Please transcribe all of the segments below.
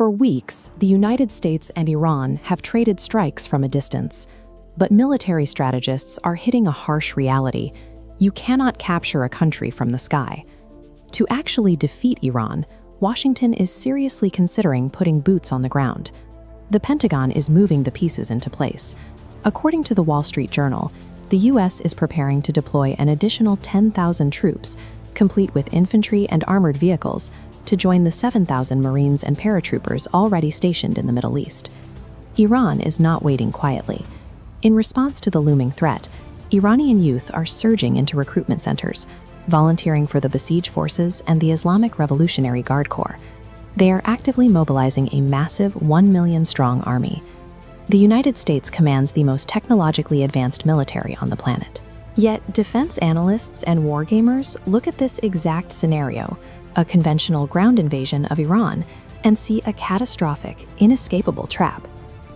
For weeks, the United States and Iran have traded strikes from a distance. But military strategists are hitting a harsh reality. You cannot capture a country from the sky. To actually defeat Iran, Washington is seriously considering putting boots on the ground. The Pentagon is moving the pieces into place. According to the Wall Street Journal, the U.S. is preparing to deploy an additional 10,000 troops, complete with infantry and armored vehicles, to join the 7,000 Marines and paratroopers already stationed in the Middle East. Iran is not waiting quietly. In response to the looming threat, Iranian youth are surging into recruitment centers, volunteering for the besieged forces and the Islamic Revolutionary Guard Corps. They are actively mobilizing a massive 1 million-strong army. The United States commands the most technologically advanced military on the planet. Yet, defense analysts and wargamers look at this exact scenario, a conventional ground invasion of Iran, and see a catastrophic, inescapable trap.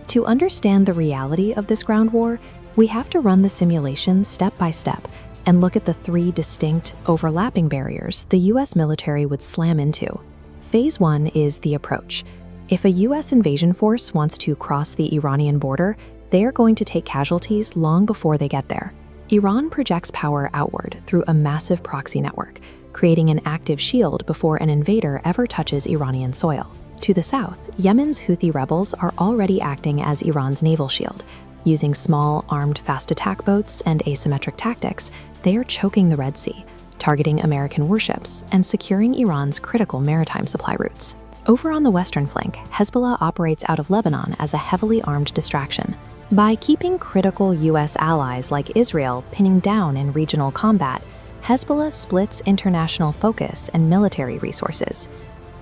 To understand the reality of this ground war, we have to run the simulation step by step and look at the three distinct, overlapping barriers the U.S. military would slam into. Phase 1 is the approach. If a U.S. invasion force wants to cross the Iranian border, they are going to take casualties long before they get there. Iran projects power outward through a massive proxy network, creating an active shield before an invader ever touches Iranian soil. To the south, Yemen's Houthi rebels are already acting as Iran's naval shield. Using small, armed fast attack boats and asymmetric tactics, they are choking the Red Sea, targeting American warships, and securing Iran's critical maritime supply routes. Over on the western flank, Hezbollah operates out of Lebanon as a heavily armed distraction. By keeping critical U.S. allies like Israel pinning down in regional combat, Hezbollah splits international focus and military resources.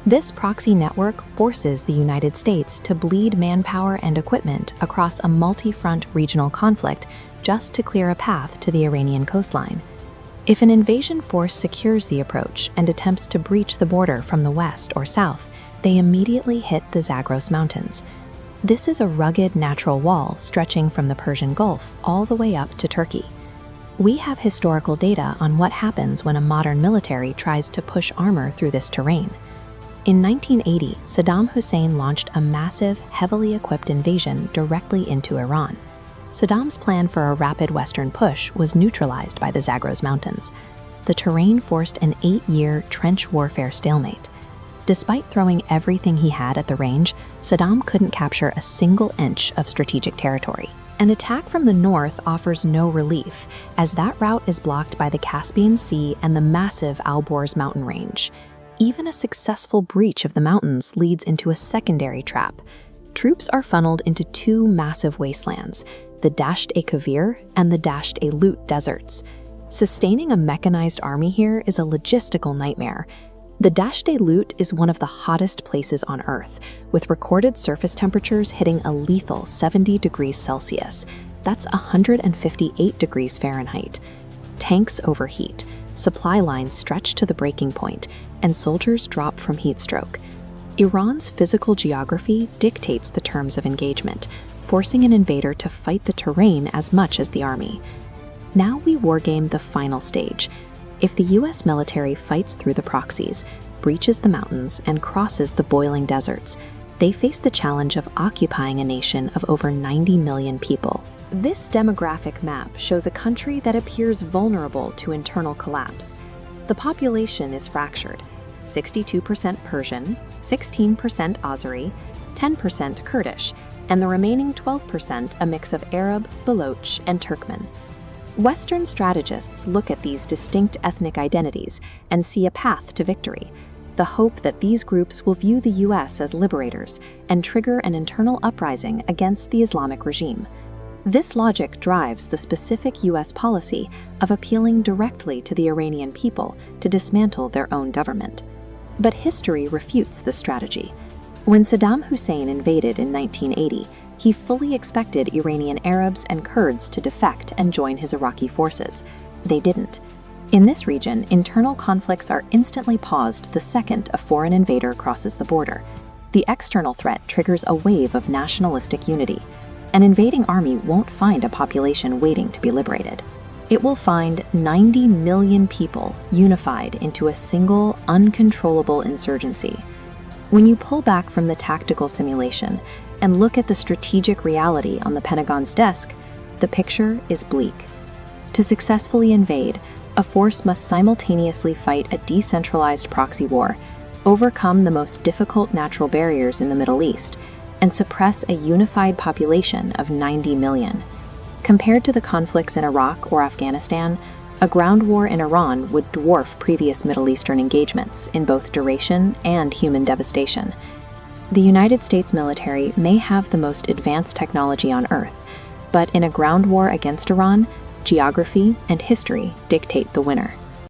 This proxy network forces the United States to bleed manpower and equipment across a multi-front regional conflict just to clear a path to the Iranian coastline. If an invasion force secures the approach and attempts to breach the border from the west or south, they immediately hit the Zagros Mountains. This is a rugged natural wall stretching from the Persian Gulf all the way up to Turkey. We have historical data on what happens when a modern military tries to push armor through this terrain. In 1980, Saddam Hussein launched a massive, heavily equipped invasion directly into Iran. Saddam's plan for a rapid western push was neutralized by the Zagros Mountains. The terrain forced an 8-year trench warfare stalemate. Despite throwing everything he had at the range, Saddam couldn't capture a single inch of strategic territory. An attack from the north offers no relief, as that route is blocked by the Caspian Sea and the massive Alborz mountain range. Even a successful breach of the mountains leads into a secondary trap. Troops are funneled into two massive wastelands, the Dasht-e-Kavir and the Dasht-e-Lut deserts. Sustaining a mechanized army here is a logistical nightmare. The Dasht-e-Lut is one of the hottest places on Earth, with recorded surface temperatures hitting a lethal 70 degrees Celsius. That's 158 degrees Fahrenheit. Tanks overheat, supply lines stretch to the breaking point, and soldiers drop from heat stroke. Iran's physical geography dictates the terms of engagement, forcing an invader to fight the terrain as much as the army. Now we wargame the final stage. If the U.S. military fights through the proxies, breaches the mountains, and crosses the boiling deserts, they face the challenge of occupying a nation of over 90 million people. This demographic map shows a country that appears vulnerable to internal collapse. The population is fractured: 62% Persian, 16% Azeri, 10% Kurdish, and the remaining 12% a mix of Arab, Baloch, and Turkmen. Western strategists look at these distinct ethnic identities and see a path to victory, the hope that these groups will view the U.S. as liberators and trigger an internal uprising against the Islamic regime. This logic drives the specific U.S. policy of appealing directly to the Iranian people to dismantle their own government. But history refutes this strategy. When Saddam Hussein invaded in 1980, he fully expected Iranian Arabs and Kurds to defect and join his Iraqi forces. They didn't. In this region, internal conflicts are instantly paused the second a foreign invader crosses the border. The external threat triggers a wave of nationalistic unity. An invading army won't find a population waiting to be liberated. It will find 90 million people unified into a single, uncontrollable insurgency. When you pull back from the tactical simulation and look at the strategic reality on the Pentagon's desk, the picture is bleak. To successfully invade, a force must simultaneously fight a decentralized proxy war, overcome the most difficult natural barriers in the Middle East, and suppress a unified population of 90 million. Compared to the conflicts in Iraq or Afghanistan, a ground war in Iran would dwarf previous Middle Eastern engagements in both duration and human devastation. The United States military may have the most advanced technology on Earth, but in a ground war against Iran, geography and history dictate the winner.